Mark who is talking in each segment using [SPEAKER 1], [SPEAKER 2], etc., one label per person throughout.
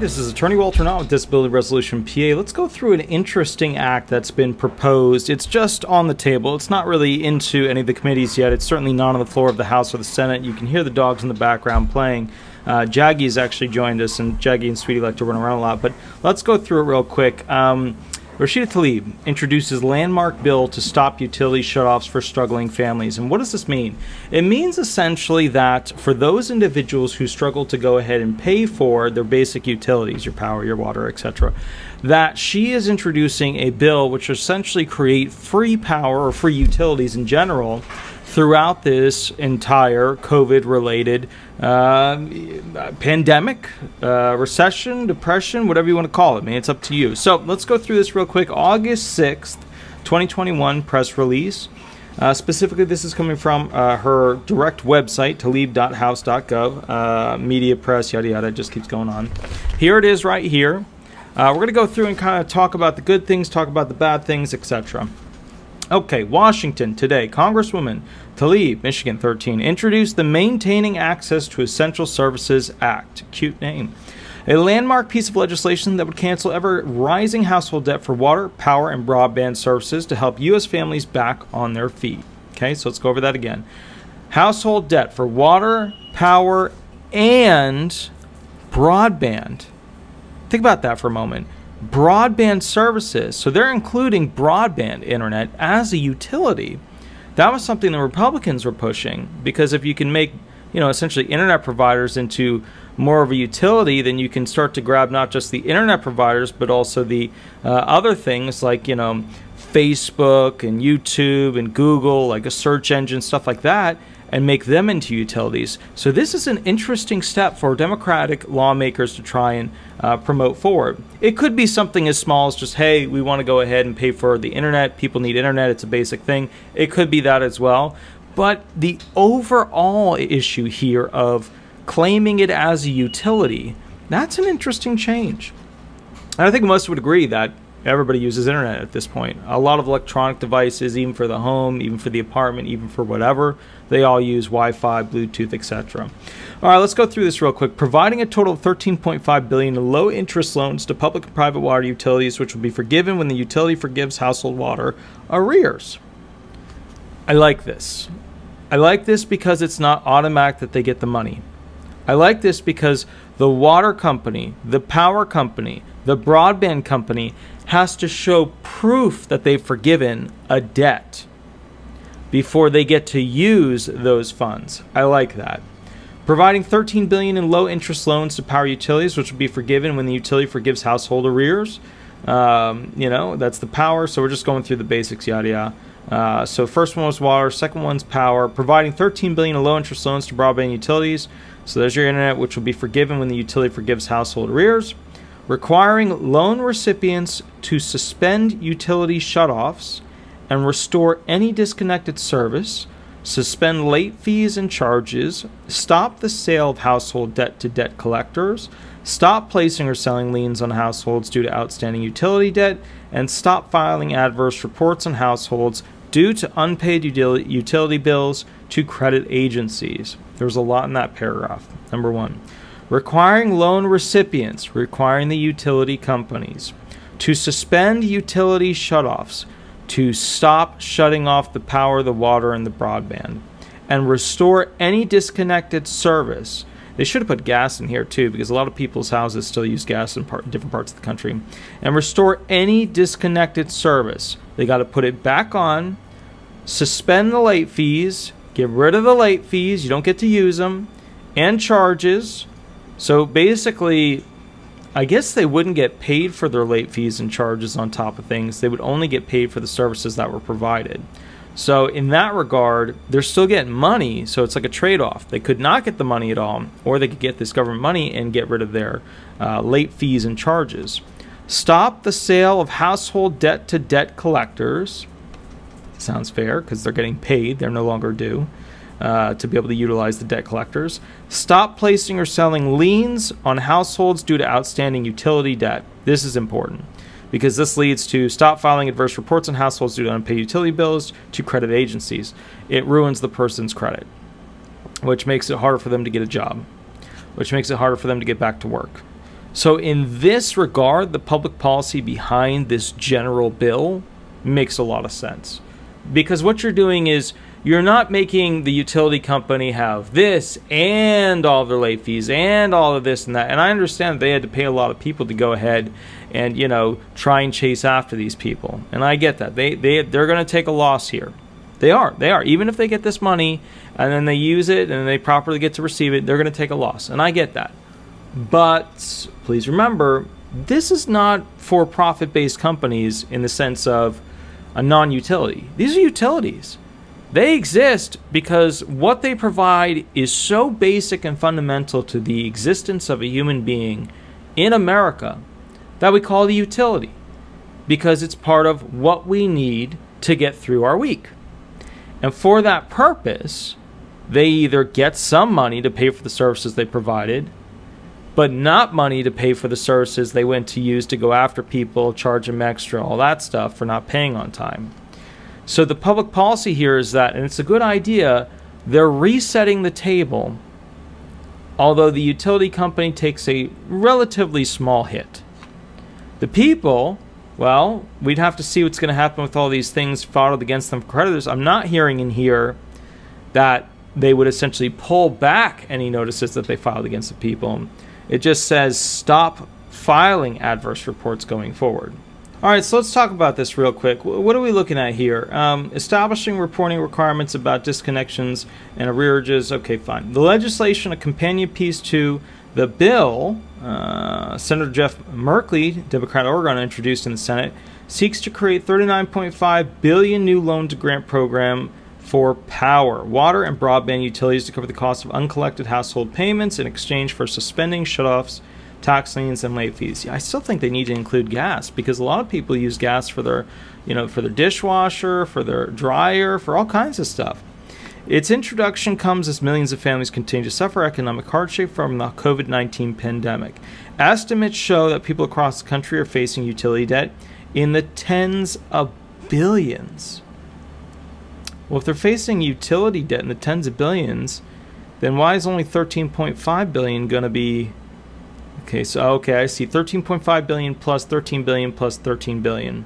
[SPEAKER 1] this is Attorney Walter Knott with Disability Resolution PA. Let's go through an interesting act that's been proposed. It's just on the table. It's not really into any of the committees yet. It's certainly not on the floor of the House or the Senate. You can hear the dogs in the background playing. Jaggy's actually joined us, and Jaggy and Sweetie like to run around a lot. But let's go through it real quick. Rashida Tlaib introduces landmark bill to stop utility shutoffs for struggling families. And what does this mean? It means essentially that for those individuals who struggle to go ahead and pay for their basic utilities, your power, your water, etc., that she is introducing a bill which essentially create free power or free utilities in general throughout this entire COVID-related pandemic, recession, depression, whatever you want to call it. I mean, it's up to you. So let's go through this real quick. August 6th, 2021 press release. Specifically, this is coming from her direct website, tlaib.house.gov, media, press, yada, yada. It just keeps going on. Here it is right here. We're going to go through and kind of talk about the good things, talk about the bad things, etc. Okay, Washington today. Congresswoman Tlaib, Michigan 13, introduced the Maintaining Access to Essential Services Act. Cute name. A landmark piece of legislation that would cancel ever-rising household debt for water, power, and broadband services to help U.S. families back on their feet. Okay, so let's go over that again. Household debt for water, power, and broadband. Think about that for a moment. Broadband services. So they're including broadband internet as a utility. That was something the Republicans were pushing, because if you can make, essentially internet providers into more of a utility, then you can start to grab not just the internet providers, but also the other things like, Facebook and YouTube and Google, like a search engine, stuff like that, and make them into utilities. So this is an interesting step for Democratic lawmakers to try and promote forward. It could be something as small as just, hey, we want to go ahead and pay for the internet. People need internet. It's a basic thing. It could be that as well. But the overall issue here of claiming it as a utility, that's an interesting change. And I think most would agree that everybody uses internet at this point. A lot of electronic devices, even for the home, even for the apartment, even for whatever, they all use Wi-Fi, Bluetooth, etc. All right, let's go through this real quick. Providing a total of $13.5 billion in low-interest loans to public and private water utilities, which will be forgiven when the utility forgives household water arrears. I like this. I like this because it's not automatic that they get the money. I like this because the water company, the power company, the broadband company has to show proof that they've forgiven a debt before they get to use those funds. I like that. Providing $13 billion in low-interest loans to power utilities, which will be forgiven when the utility forgives household arrears. That's the power, so we're just going through the basics, yada, yada. So first one was water, second one's power. Providing $13 billion in low-interest loans to broadband utilities. So there's your internet, which will be forgiven when the utility forgives household arrears. Requiring loan recipients to suspend utility shutoffs and restore any disconnected service, suspend late fees and charges, stop the sale of household debt to debt collectors, stop placing or selling liens on households due to outstanding utility debt, and stop filing adverse reports on households due to unpaid utility bills to credit agencies. There's a lot in that paragraph. Number one. Requiring loan recipients, requiring the utility companies, to suspend utility shutoffs, to stop shutting off the power, the water, and the broadband, and restore any disconnected service. They should have put gas in here too, because a lot of people's houses still use gas in different parts of the country. And restore any disconnected service. They got to put it back on, suspend the late fees, get rid of the late fees, you don't get to use them, and charges. So basically, I guess they wouldn't get paid for their late fees and charges on top of things. They would only get paid for the services that were provided. So in that regard, they're still getting money, so it's like a trade-off. They could not get the money at all, or they could get this government money and get rid of their late fees and charges. Stop the sale of household debt to debt collectors. Sounds fair, because they're getting paid. They're no longer due. To be able to utilize the debt collectors. Stop placing or selling liens on households due to outstanding utility debt. This is important because this leads to stop filing adverse reports on households due to unpaid utility bills to credit agencies. It ruins the person's credit, which makes it harder for them to get a job, which makes it harder for them to get back to work. So in this regard, the public policy behind this general bill makes a lot of sense. Because what you're doing is you're not making the utility company have this and all of their late fees and all of this and that. And I understand that they had to pay a lot of people to go ahead and, you know, try and chase after these people. And I get that. They're going to take a loss here. They are. Even if they get this money and then they use it and they properly get to receive it, they're going to take a loss. And I get that. But please remember, this is not for profit-based companies in the sense of a non-utility. These are utilities. They exist because what they provide is so basic and fundamental to the existence of a human being in America that we call the utility, because it's part of what we need to get through our week. And for that purpose, they either get some money to pay for the services they provided, but not money to pay for the services they went to use to go after people, charge them extra, all that stuff for not paying on time. So the public policy here is that, and it's a good idea, they're resetting the table, although the utility company takes a relatively small hit. The people, well, we'd have to see what's going to happen with all these things filed against them for creditors. I'm not hearing in here that they would essentially pull back any notices that they filed against the people. It just says stop filing adverse reports going forward. All right, so let's talk about this real quick. What are we looking at here? Establishing reporting requirements about disconnections and arrearages. Okay, fine. The legislation, a companion piece to the bill, Senator Jeff Merkley, Democrat of Oregon, introduced in the Senate, seeks to create $39.5 billion new loan-to-grant program for power, water, and broadband utilities to cover the cost of uncollected household payments in exchange for suspending shutoffs, tax liens, and late fees. Yeah, I still think they need to include gas, because a lot of people use gas for their, for their dishwasher, for their dryer, for all kinds of stuff. Its introduction comes as millions of families continue to suffer economic hardship from the COVID-19 pandemic. Estimates show that people across the country are facing utility debt in the tens of billions. Well, if they're facing utility debt in the tens of billions, then why is only $13.5 billion going to be... Okay, so, okay, I see. $13.5 billion plus $13 billion plus $13 billion.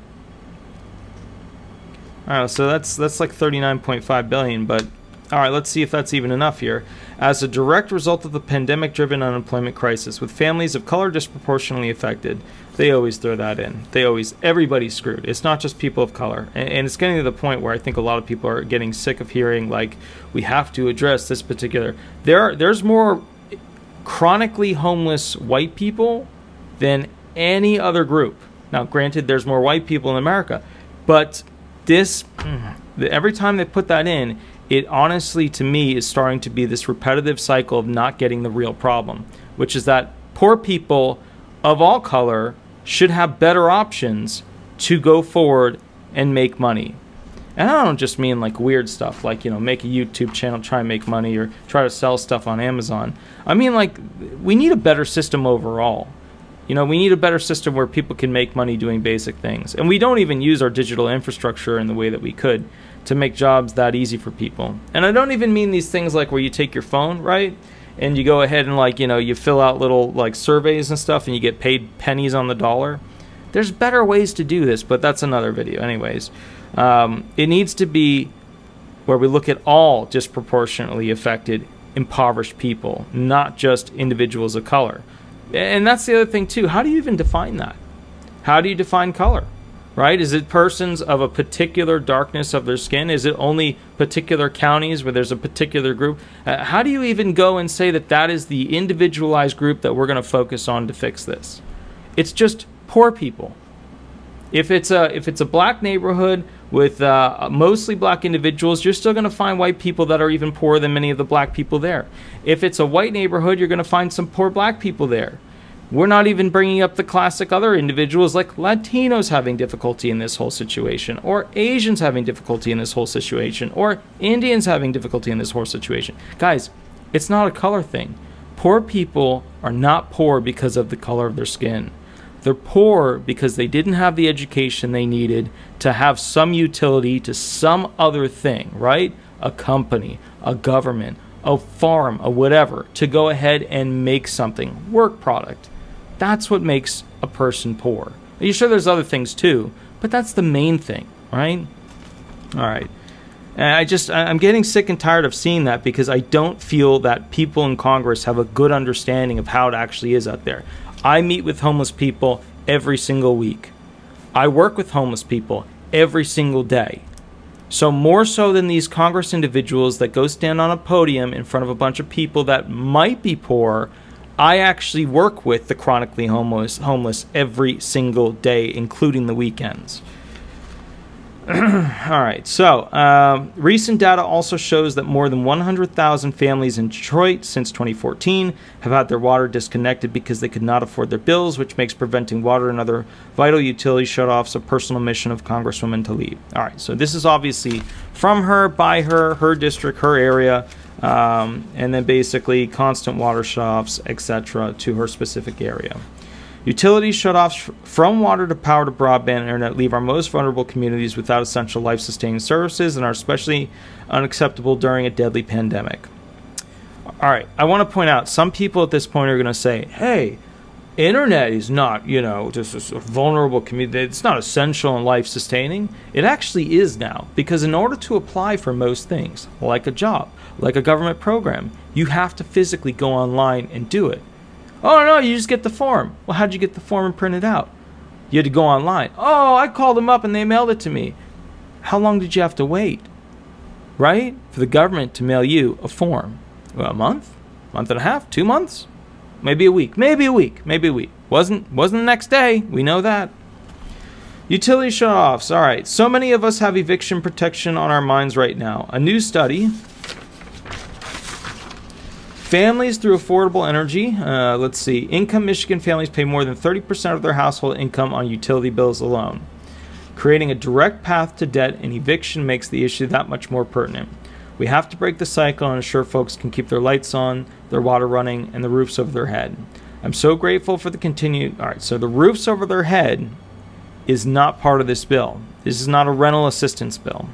[SPEAKER 1] All right, so that's like $39.5 billion, but all right, let's see if that's even enough here. As a direct result of the pandemic-driven unemployment crisis, with families of color disproportionately affected, they always throw that in. Everybody's screwed. It's not just people of color. And it's getting to the point where I think a lot of people are getting sick of hearing, like, we have to address this particular... There's more chronically homeless white people than any other group. Now, granted, there's more white people in America, but this, every time they put that in, it honestly, to me, is starting to be this repetitive cycle of not getting the real problem, which is that poor people of all color should have better options to go forward and make money. And I don't just mean like weird stuff, like, make a YouTube channel, try and make money, or try to sell stuff on Amazon. I mean, like, we need a better system overall. We need a better system where people can make money doing basic things. And we don't even use our digital infrastructure in the way that we could to make jobs that easy for people. And I don't even mean these things like where you take your phone, right? And you go ahead and, like, you fill out little, like, surveys and stuff, and you get paid pennies on the dollar. There's better ways to do this, but that's another video. Anyways, it needs to be where we look at all disproportionately affected, impoverished people, not just individuals of color. And that's the other thing, too. How do you even define that? How do you define color? Right? Is it persons of a particular darkness of their skin? Is it only particular counties where there's a particular group? How do you even go and say that that is the individualized group that we're going to focus on to fix this? It's just poor people. If it's a black neighborhood with mostly black individuals, you're still going to find white people that are even poorer than many of the black people there. If it's a white neighborhood, you're going to find some poor black people there. We're not even bringing up the classic other individuals like Latinos having difficulty in this whole situation, or Asians having difficulty in this whole situation, or Indians having difficulty in this whole situation. Guys, it's not a color thing. Poor people are not poor because of the color of their skin. They're poor because they didn't have the education they needed to have some utility to some other thing, right? A company, a government, a farm, a whatever, to go ahead and make something, work product. That's what makes a person poor. Are you sure there's other things too? But that's the main thing, right? All right. And I'm getting sick and tired of seeing that, because I don't feel that people in Congress have a good understanding of how it actually is out there. I meet with homeless people every single week. I work with homeless people every single day. So more so than these Congress individuals that go stand on a podium in front of a bunch of people that might be poor, I actually work with the chronically homeless every single day, including the weekends. All right, so recent data also shows that more than 100,000 families in Detroit since 2014 have had their water disconnected because they could not afford their bills, which makes preventing water and other vital utility shutoffs a personal mission of Congresswoman Tlaib. All right, so this is obviously from her, by her district, her area, and then basically constant water shutoffs, etc., to her specific area. Utility shutoffs from water to power to broadband and internet leave our most vulnerable communities without essential life-sustaining services and are especially unacceptable during a deadly pandemic. All right, I want to point out, some people at this point are going to say, hey, internet is not, just a vulnerable community. It's not essential and life-sustaining. It actually is now, because in order to apply for most things, like a job, like a government program, you have to physically go online and do it. Oh, no, you just get the form. Well, how'd you get the form and print it out? You had to go online. Oh, I called them up and they mailed it to me. How long did you have to wait, right, for the government to mail you a form? Well, a month? Month and a half? 2 months? Maybe a week. Maybe a week. Maybe a week. Wasn't the next day. We know that. Utility shutoffs. All right. So many of us have eviction protection on our minds right now. A new study. Families through affordable energy. Let's see. Income Michigan families pay more than 30% of their household income on utility bills alone. Creating a direct path to debt and eviction makes the issue that much more pertinent. We have to break the cycle and ensure folks can keep their lights on, their water running, and the roofs over their head. I'm so grateful for the continued... All right, so the roofs over their head is not part of this bill. This is not a rental assistance bill.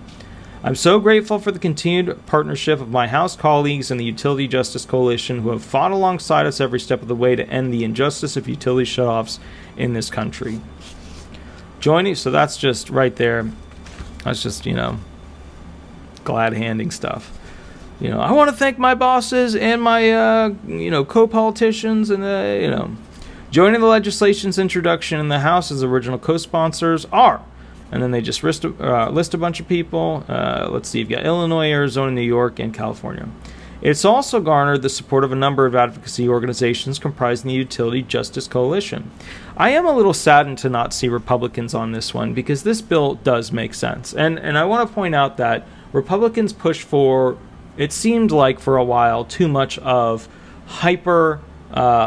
[SPEAKER 1] I'm so grateful for the continued partnership of my House colleagues and the Utility Justice Coalition, who have fought alongside us every step of the way to end the injustice of utility shutoffs in this country. Joining, so that's just right there. That's just, glad handing stuff. I want to thank my bosses and my, co-politicians and, joining the legislation's introduction in the House as original co-sponsors are. And then they just list a bunch of people. Let's see, you've got Illinois, Arizona, New York, and California. It's also garnered the support of a number of advocacy organizations comprising the Utility Justice Coalition. I am a little saddened to not see Republicans on this one, because this bill does make sense. And I want to point out that Republicans push for, it seemed like for a while, too much of hyper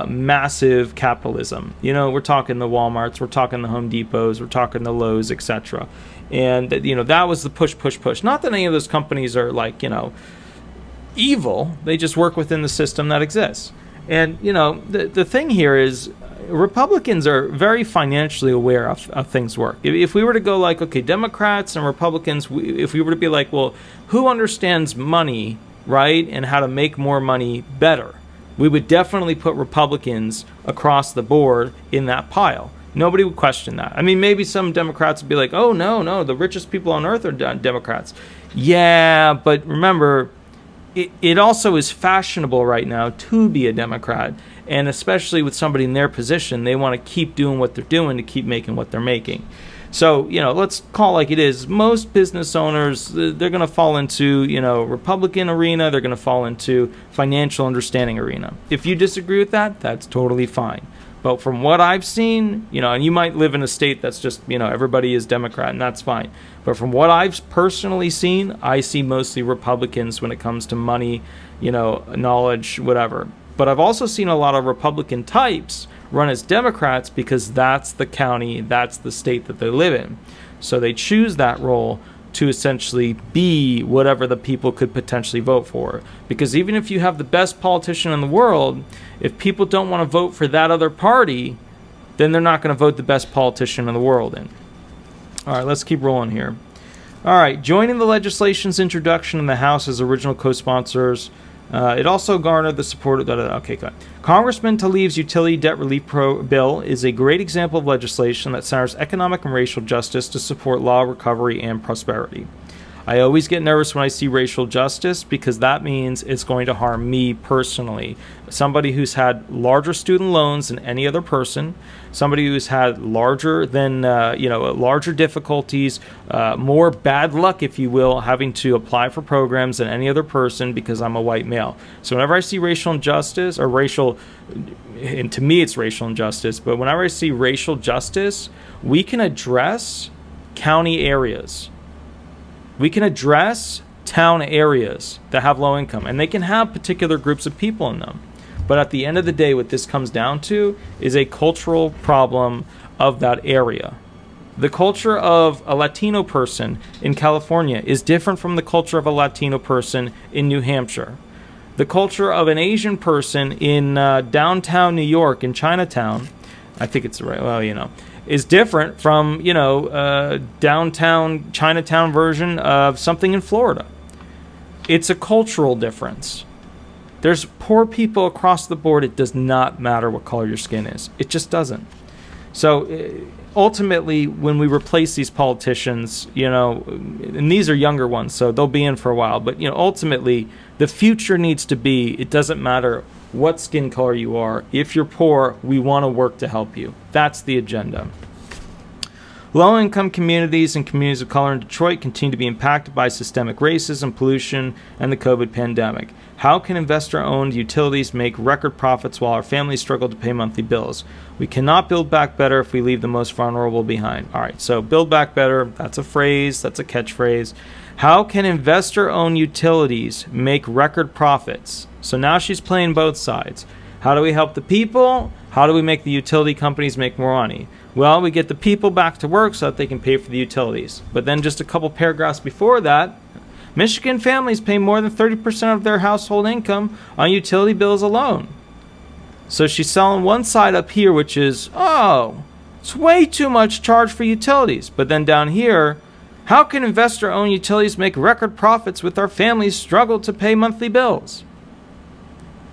[SPEAKER 1] massive capitalism. We're talking the Walmarts, we're talking the Home Depots, we're talking the Lowe's, etc. And that was the push. Not that any of those companies are like, evil. They just work within the system that exists. And the thing here is, Republicans are very financially aware of things work. If we were to go like, okay, Democrats and Republicans, if we were to be like, well, who understands money, right, and how to make more money better, we would definitely put Republicans across the board in that pile. Nobody would question that. I mean, maybe some Democrats would be like, oh, no, the richest people on earth are Democrats. Yeah, but remember, it also is fashionable right now to be a Democrat. And especially with somebody in their position, they want to keep doing what they're doing to keep making what they're making. So, let's call it like it is. Most business owners, they're going to fall into, Republican arena. They're going to fall into financial understanding arena. If you disagree with that, that's totally fine. But from what I've seen, and you might live in a state that's just, everybody is Democrat, and that's fine. But from what I've personally seen, I see mostly Republicans when it comes to money, knowledge, whatever. But I've also seen a lot of Republican types run as Democrats because that's the county, that's the state that they live in. So they choose that role to essentially be whatever the people could potentially vote for. Because even if you have the best politician in the world, if people don't want to vote for that other party, then they're not going to vote the best politician in the world in. All right, let's keep rolling here. All right, joining the legislation's introduction in the House as original co-sponsors It also garnered the support of... Okay, good. Congressman Tlaib's utility debt relief bill is a great example of legislation that centers economic and racial justice to support law, recovery, and prosperity. I always get nervous when I see racial justice because that means it's going to harm me personally. Somebody who's had larger student loans than any other person, somebody who's had larger difficulties, more bad luck, if you will, having to apply for programs than any other person because I'm a white male. So whenever I see racial injustice or racial, and to me it's racial injustice, but whenever I see racial justice, we can address county areas. We can address town areas that have low income, and they can have particular groups of people in them. But at the end of the day, what this comes down to is a cultural problem of that area. The culture of a Latino person in California is different from the culture of a Latino person in New Hampshire. The culture of an Asian person in downtown New York, in Chinatown, I think it's right, well, you know, is different from, you know, downtown Chinatown version of something in Florida. It's a cultural difference. There's poor people across the board. It does not matter what color your skin is. It just doesn't. So ultimately, when we replace these politicians, you know, and these are younger ones, so they'll be in for a while, but, you know, ultimately, the future needs to be, it doesn't matter what skin color you are. If you're poor, we want to work to help you. That's the agenda. Low-income communities and communities of color in Detroit continue to be impacted by systemic racism, pollution, and the COVID pandemic. How can investor-owned utilities make record profits while our families struggle to pay monthly bills? We cannot build back better if we leave the most vulnerable behind. All right, so build back better, that's a phrase, that's a catchphrase. How can investor-owned utilities make record profits? So now she's playing both sides. How do we help the people? How do we make the utility companies make more money? Well, we get the people back to work so that they can pay for the utilities. But then just a couple paragraphs before that, Michigan families pay more than 30% of their household income on utility bills alone. So she's selling one side up here, which is, oh, it's way too much charge for utilities. But then down here, how can investor-owned utilities make record profits with our families struggle to pay monthly bills?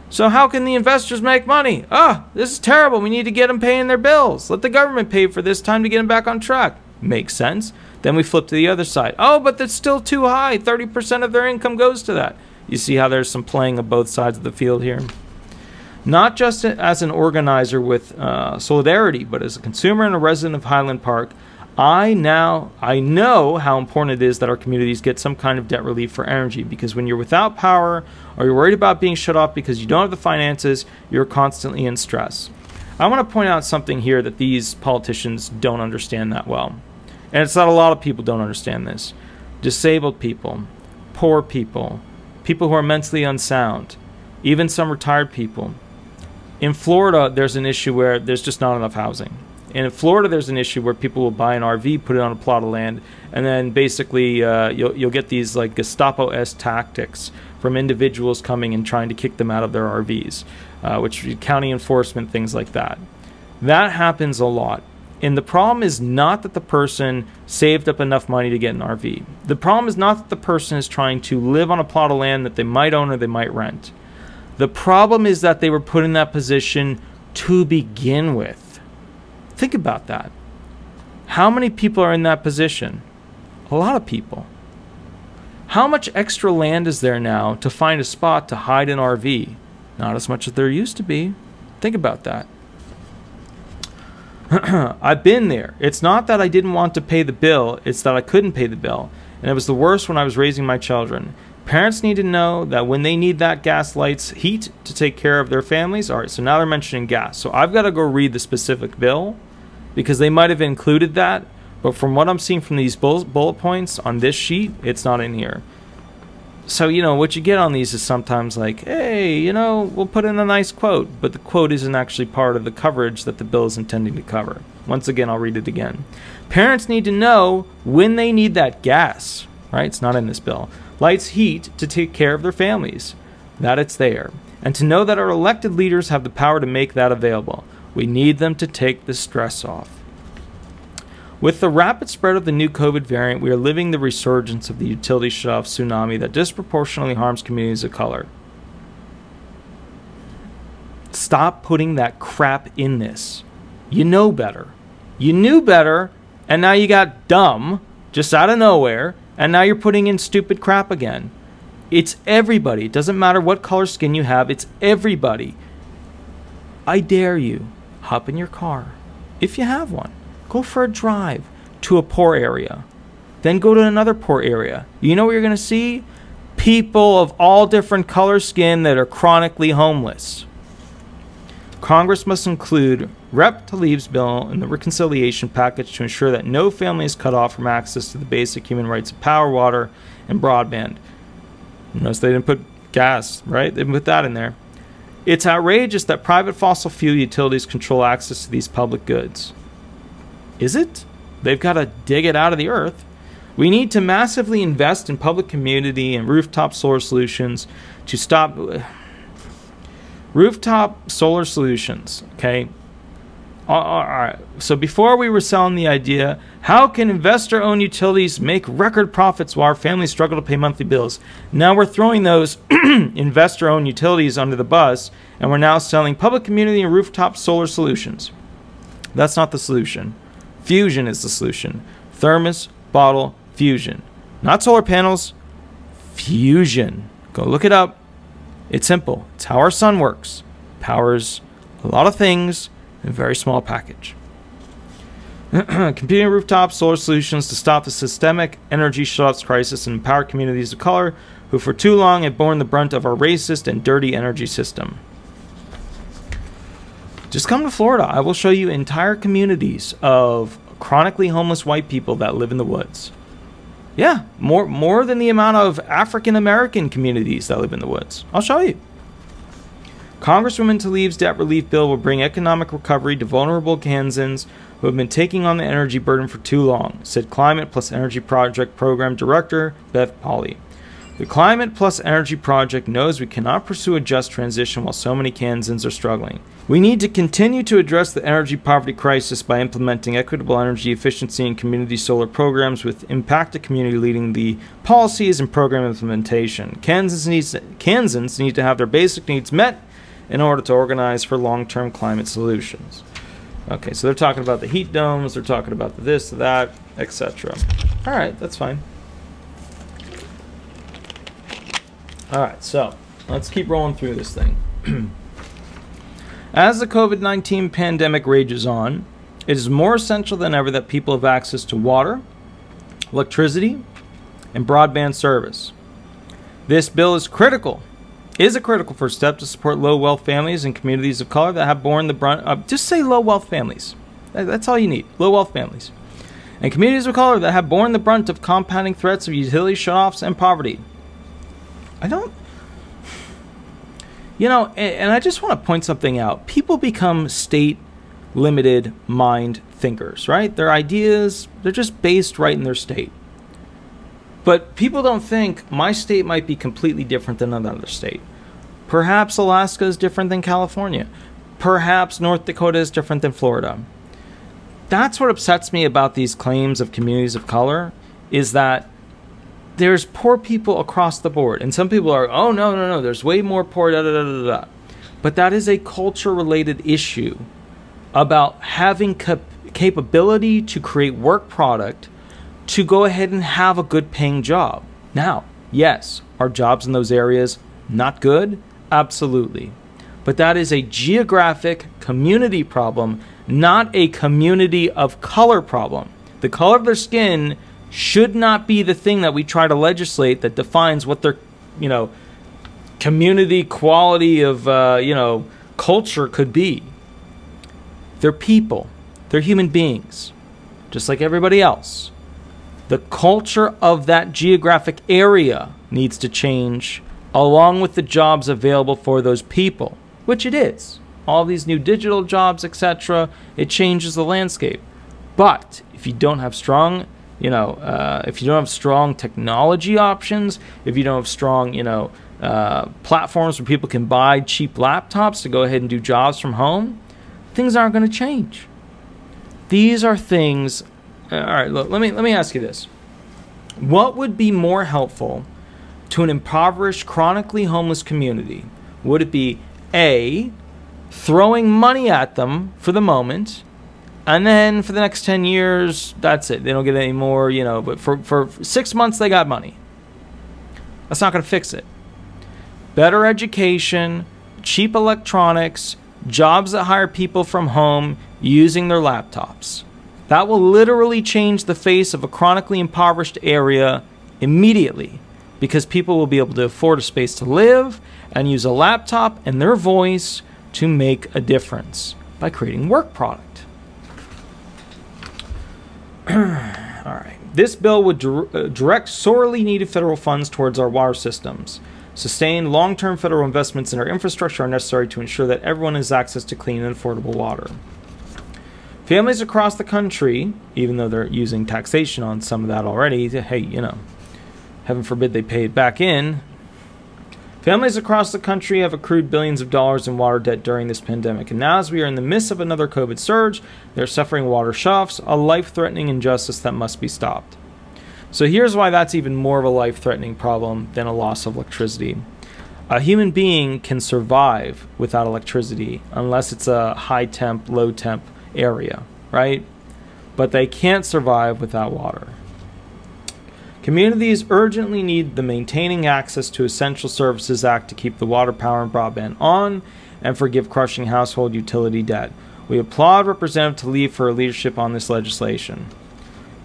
[SPEAKER 1] So how can the investors make money? Ah, this is terrible. We need to get them paying their bills. Let the government pay for this time to get them back on track. Makes sense. Then we flip to the other side. Oh, but that's still too high. 30% of their income goes to that. You see how there's some playing of both sides of the field here? Not just as an organizer with solidarity, but as a consumer and a resident of Highland Park, I know how important it is that our communities get some kind of debt relief for energy, because when you're without power or you're worried about being shut off because you don't have the finances, you're constantly in stress. I want to point out something here that these politicians don't understand that well. And it's not a lot of people don't understand this. Disabled people, poor people, people who are mentally unsound, even some retired people. In Florida, there's an issue where there's just not enough housing. And in Florida, there's an issue where people will buy an RV, put it on a plot of land, and then basically you'll get these like Gestapo-esque tactics from individuals coming and trying to kick them out of their RVs, which county enforcement, things like that. That happens a lot. And the problem is not that the person saved up enough money to get an RV. The problem is not that the person is trying to live on a plot of land that they might own or they might rent. The problem is that they were put in that position to begin with. Think about that. How many people are in that position? A lot of people. How much extra land is there now to find a spot to hide an RV? Not as much as there used to be. Think about that. I've been there. It's not that I didn't want to pay the bill, it's that I couldn't pay the bill. And it was the worst when I was raising my children. Parents need to know that when they need that gas, lights, heat to take care of their families. All right, so now they're mentioning gas. So I've got to go read the specific bill because they might have included that. But from what I'm seeing from these bullet points on this sheet, it's not in here. So, you know, what you get on these is sometimes like, hey, you know, we'll put in a nice quote. But the quote isn't actually part of the coverage that the bill is intending to cover. Once again, I'll read it again. Parents need to know when they need that gas. Right? It's not in this bill. Lights, heat to take care of their families, that it's there, and to know that our elected leaders have the power to make that available. We need them to take the stress off. With the rapid spread of the new COVID variant, we are living the resurgence of the utility shutoff tsunami that disproportionately harms communities of color. Stop putting that crap in this. You know better. You knew better, and now you got dumb just out of nowhere, and now you're putting in stupid crap again. It's everybody. It doesn't matter what color skin you have. It's everybody. I dare you, hop in your car, if you have one. Go for a drive to a poor area. Then go to another poor area. You know what you're going to see? People of all different color skin that are chronically homeless. Congress must include Rep. Tlaib's bill in the reconciliation package to ensure that no family is cut off from access to the basic human rights of power, water, and broadband. Notice they didn't put gas, right? They didn't put that in there. It's outrageous that private fossil fuel utilities control access to these public goods. Is it? They've got to dig it out of the earth. We need to massively invest in public community and rooftop solar solutions to stop... Rooftop solar solutions, okay? All right. So before we were selling the idea, how can investor-owned utilities make record profits while our families struggle to pay monthly bills? Now we're throwing those investor-owned utilities under the bus, and we're now selling public community and rooftop solar solutions. That's not the solution. Fusion is the solution. Thermos, bottle, fusion. Not solar panels, fusion. Go look it up. It's simple. It's how our sun works. Powers a lot of things in a very small package. Competing rooftop solar solutions to stop the systemic energy shutoffs crisis and empower communities of color who for too long have borne the brunt of our racist and dirty energy system. Just come to Florida. I will show you entire communities of chronically homeless white people that live in the woods. Yeah, more than the amount of African American communities that live in the woods. I'll show you. Congresswoman Tlaib's debt relief bill will bring economic recovery to vulnerable Kansans who have been taking on the energy burden for too long, said Climate Plus Energy Project Program Director Beth Pauley. The Climate Plus Energy Project knows we cannot pursue a just transition while so many Kansans are struggling. We need to continue to address the energy poverty crisis by implementing equitable energy efficiency and community solar programs with impacted community leading the policies and program implementation. Kansans need to have their basic needs met in order to organize for long-term climate solutions. Okay, so they're talking about the heat domes, they're talking about the this, that, etc. All right, that's fine. All right, so let's keep rolling through this thing. As the COVID-19 pandemic rages on, it is more essential than ever that people have access to water, electricity, and broadband service. This bill is a critical first step to support low-wealth families and communities of color that have borne the brunt of, just say low-wealth families. That's all you need, low-wealth families. And communities of color that have borne the brunt of compounding threats of utility shutoffs and poverty. And I just want to point something out. People become state-limited mind thinkers, right? Their ideas, they're just based right in their state. But people don't think my state might be completely different than another state. Perhaps Alaska is different than California. Perhaps North Dakota is different than Florida. That's what upsets me about these claims of communities of color, is that there's poor people across the board. And some people are, oh, no, there's way more poor, da-da-da-da-da. But that is a culture-related issue about having capability to create work product to go ahead and have a good paying job. Now, yes, are jobs in those areas not good? Absolutely. But that is a geographic community problem, not a community of color problem. The color of their skin should not be the thing that we try to legislate that defines what their, community quality of, culture could be. They're people. They're human beings, just like everybody else. The culture of that geographic area needs to change along with the jobs available for those people, which it is. All these new digital jobs, etc., it changes the landscape. But if you don't have strong if you don't have strong technology options, if you don't have strong, platforms where people can buy cheap laptops to go ahead and do jobs from home, things aren't going to change. These are things. All right, look, let me ask you this: what would be more helpful to an impoverished, chronically homeless community? Would it be A, throwing money at them for the moment, and then for the next 10 years, that's it. They don't get any more, you know, but for 6 months, they got money. That's not going to fix it. Better education, cheap electronics, jobs that hire people from home using their laptops. That will literally change the face of a chronically impoverished area immediately, because people will be able to afford a space to live and use a laptop and their voice to make a difference by creating work product. All right. This bill would direct sorely needed federal funds towards our water systems. Sustained long-term federal investments in our infrastructure are necessary to ensure that everyone has access to clean and affordable water. Families across the country, even though they're using taxation on some of that already, hey, you know, heaven forbid they pay it back in. Families across the country have accrued billions of dollars in water debt during this pandemic, and now as we are in the midst of another COVID surge, they're suffering water shuffs, a life-threatening injustice that must be stopped. So here's why that's even more of a life-threatening problem than a loss of electricity. A human being can survive without electricity unless it's a high-temp, low-temp area, right? But they can't survive without water. Communities urgently need the Maintaining Access to Essential Services Act to keep the water, power, and broadband on and forgive crushing household utility debt. We applaud Representative Tlaib for her leadership on this legislation.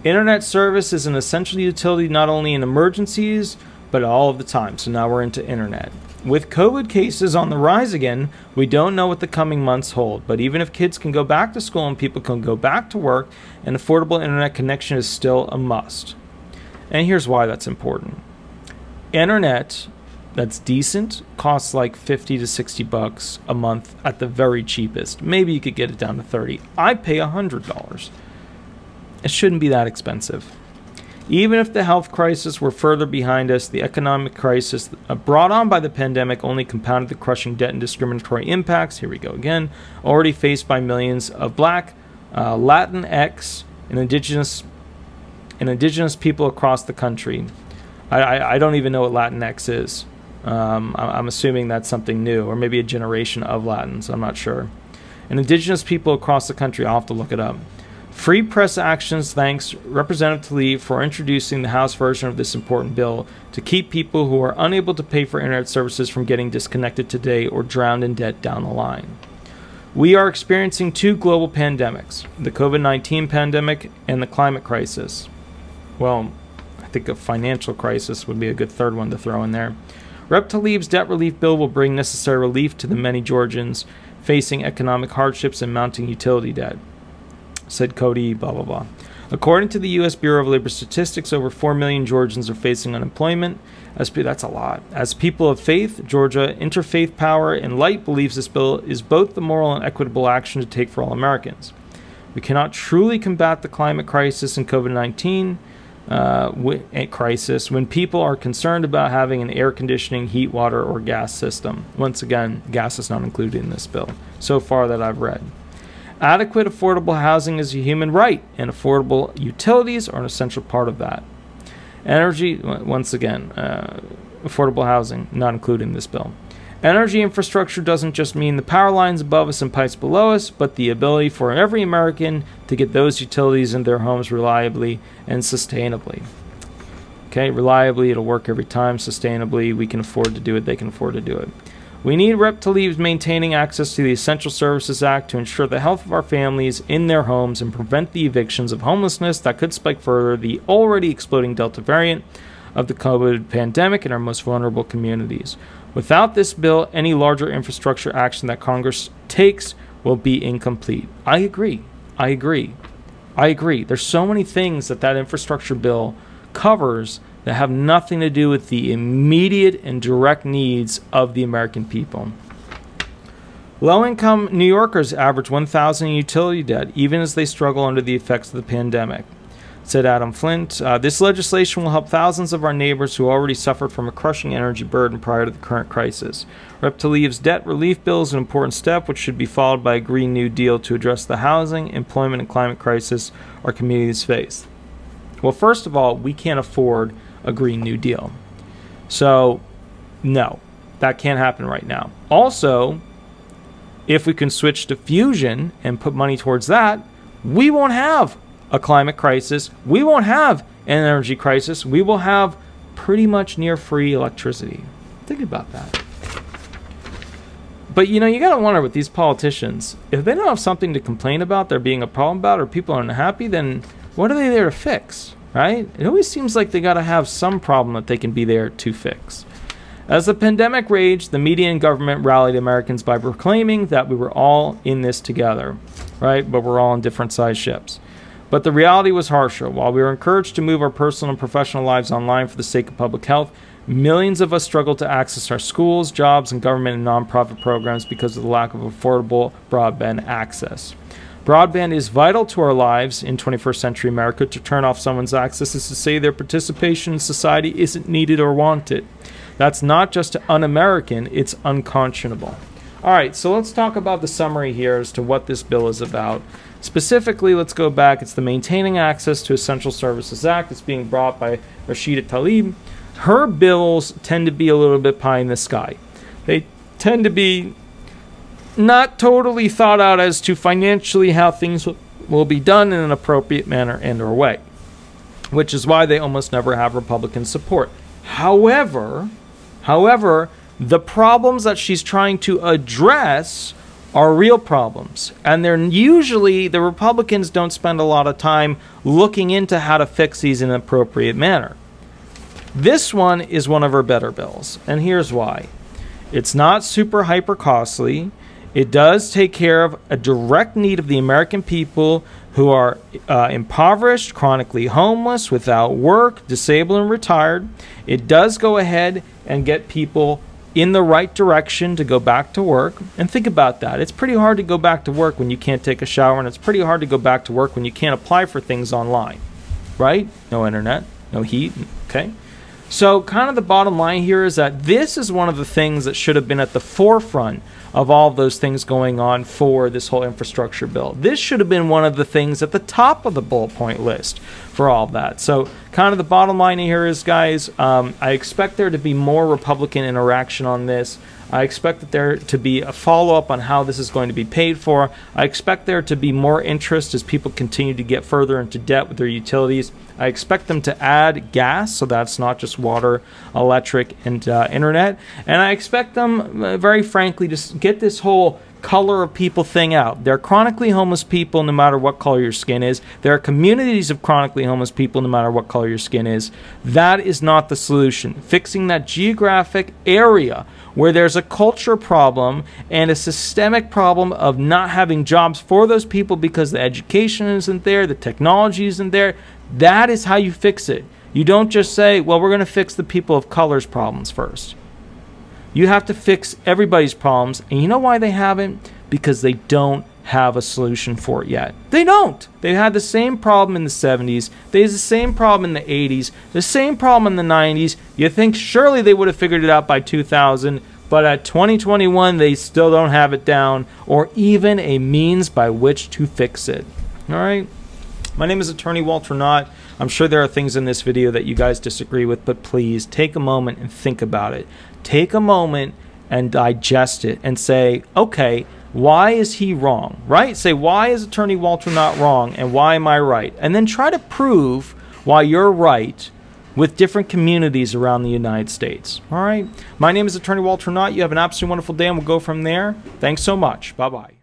[SPEAKER 1] Internet service is an essential utility not only in emergencies, but all of the time. So now we're into internet. With COVID cases on the rise again, we don't know what the coming months hold. But even if kids can go back to school and people can go back to work, an affordable internet connection is still a must. And here's why that's important. Internet that's decent costs like 50 to 60 bucks a month at the very cheapest. Maybe you could get it down to 30. I pay $100. It shouldn't be that expensive. Even if the health crisis were further behind us, the economic crisis brought on by the pandemic only compounded the crushing debt and discriminatory impacts, here we go again, already faced by millions of Black, Latinx, and indigenous people across the country. I don't even know what Latinx is. I'm assuming that's something new, or maybe a generation of Latins. I'm not sure. And indigenous people across the country, I'll have to look it up. Free press actions thanks Representative Tlaib for introducing the House version of this important bill to keep people who are unable to pay for internet services from getting disconnected today or drowned in debt down the line. We are experiencing two global pandemics, the COVID-19 pandemic and the climate crisis. Well, I think a financial crisis would be a good third one to throw in there. Rep. Tlaib's debt relief bill will bring necessary relief to the many Georgians facing economic hardships and mounting utility debt, said Cody, blah, blah, blah. According to the U.S. Bureau of Labor Statistics, over 4 million Georgians are facing unemployment. That's a lot. As people of faith, Georgia Interfaith Power and Light believes this bill is both the moral and equitable action to take for all Americans. We cannot truly combat the climate crisis and COVID-19 crisis when people are concerned about having an air conditioning, heat, water, or gas system. Once again, gas is not included in this bill, so far that I've read. Adequate, affordable housing is a human right, and affordable utilities are an essential part of that. Energy, once again, affordable housing, not included in this bill. Energy infrastructure doesn't just mean the power lines above us and pipes below us, but the ability for every American to get those utilities in their homes reliably and sustainably. Okay, reliably, it'll work every time. Sustainably, we can afford to do it, they can afford to do it. We need Rep. Tlaib's Maintaining Access to the Essential Services Act to ensure the health of our families in their homes and prevent the evictions of homelessness that could spike further the already exploding Delta variant of the COVID pandemic in our most vulnerable communities. Without this bill, any larger infrastructure action that Congress takes will be incomplete. I agree. There's so many things that infrastructure bill covers that have nothing to do with the immediate and direct needs of the American people. Low-income New Yorkers average $1,000 in utility debt, even as they struggle under the effects of the pandemic, said Adam Flint. This legislation will help thousands of our neighbors who already suffered from a crushing energy burden prior to the current crisis. Rep. Tlaib's debt relief bill is an important step, which should be followed by a Green New Deal to address the housing, employment, and climate crisis our communities face. Well, first of all, we can't afford a Green New Deal. So, no, that can't happen right now. Also, If we can switch to fusion and put money towards that, we won't have a climate crisis. We won't have an energy crisis. We will have pretty much near free electricity. Think about that. But you know, you got to wonder with these politicians, if they don't have something to complain about, there being a problem about, or people are unhappy, then what are they there to fix, right? It always seems like they got to have some problem that they can be there to fix. As the pandemic raged, the media and government rallied Americans by proclaiming that we were all in this together, right? But we're all in different sized ships. But the reality was harsher. While we were encouraged to move our personal and professional lives online for the sake of public health, millions of us struggled to access our schools, jobs, and government and nonprofit programs because of the lack of affordable broadband access. Broadband is vital to our lives in 21st century America. To turn off someone's access is to say their participation in society isn't needed or wanted. That's not just un-American, it's unconscionable. All right, so let's talk about the summary here as to what this bill is about. Specifically, let's go back. It's the Maintaining Access to Essential Services Act. It's being brought by Rashida Tlaib. Her bills tend to be a little bit pie in the sky. They tend to be not totally thought out as to financially how things will be done in an appropriate manner and or way, which is why they almost never have Republican support. However, the problems that she's trying to address are real problems, and they're usually, the Republicans don't spend a lot of time looking into how to fix these in an appropriate manner. This one is one of her better bills, and here's why. It's not super hyper costly. It does take care of a direct need of the American people who are impoverished, chronically homeless, without work, disabled, and retired. It does go ahead and get people in the right direction to go back to work. And think about that. It's pretty hard to go back to work when you can't take a shower, and it's pretty hard to go back to work when you can't apply for things online, right? No internet, no heat, okay? So kind of the bottom line here is that this is one of the things that should have been at the forefront of all of those things going on for this whole infrastructure bill. This should have been one of the things at the top of the bullet point list for all of that. So kind of the bottom line here is, guys, I expect there to be more Republican interaction on this. I expect that there to be a follow-up on how this is going to be paid for. I expect there to be more interest as people continue to get further into debt with their utilities. I expect them to add gas, so that's not just water, electric, and internet. And I expect them, very frankly, to get this whole color of people thing out. There are chronically homeless people no matter what color your skin is. There are communities of chronically homeless people no matter what color your skin is. That is not the solution. Fixing that geographic area where there's a culture problem and a systemic problem of not having jobs for those people because the education isn't there, the technology isn't there, that is how you fix it. You don't just say, well, we're going to fix the people of color's problems first. You have to fix everybody's problems. And you know why they haven't? Because they don't have a solution for it yet. They don't. They had the same problem in the 70s. They had the same problem in the 80s. The same problem in the 90s. You think surely they would have figured it out by 2000. But at 2021, they still don't have it down or even a means by which to fix it. All right? My name is Attorney Walter Knott. I'm sure there are things in this video that you guys disagree with, but please take a moment and think about it. Take a moment and digest it and say, okay, why is he wrong, right? Say, why is Attorney Walter Knott wrong and why am I right? And then try to prove why you're right with different communities around the United States. All right? My name is Attorney Walter Knott. You have an absolutely wonderful day and we'll go from there. Thanks so much. Bye-bye.